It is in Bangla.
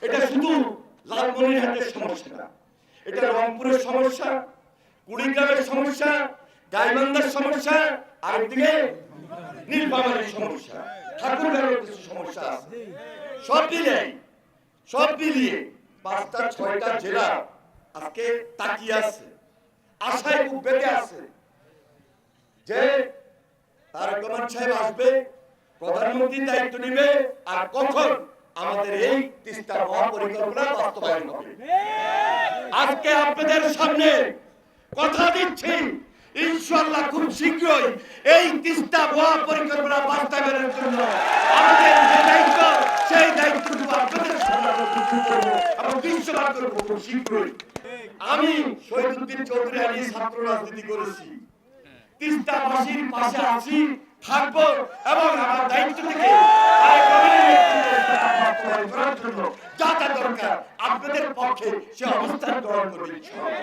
এটা শুধু লালমনিরহাটের সমস্যা না, এটা রংপুরের সমস্যা, কুড়িগ্রামের সমস্যা, গাইবান্ধার সমস্যা, আরেকদিকে নীলফামারীর সমস্যা, ঠাকুরগাঁওয়ের কিছু সমস্যা আছে। সব মিলিয়ে ৫টা ৬টা জেলা আজকে তাকিয়ে আছে, আশায় বুক বেঁধে আছে যে তারেক রহমান সাহেব আসবে, প্রধানমন্ত্রীর দায়িত্ব নেবে, আর কখন আমাদের এই তিস্তা মহাপরিকল্পনা বাস্তবায়ন হবে। আজকে আপনাদের সামনে কথা দিচ্ছি, ইনশাআল্লাহ খুব শীঘ্রই এই তিস্তা মহাপরিকল্পনা বাস্তবায়নের জন্য আমাদের যে দায়িত্ব, সেই দায়িত্বটুকু আপনাদের সামনে আমরা দৃশ্যমান করব খুব শীঘ্রই। আমি শহীদুদ্দিন চৌধুরী আলী ছাত্র রাজনীতি করেছি, তিস্তাবাসীর পাশে আছি, থাকবো, এবং আমার দায়িত্ব থেকে যা যা দরকার আপনাদের পক্ষে সে অবস্থান গ্রহণ করবে।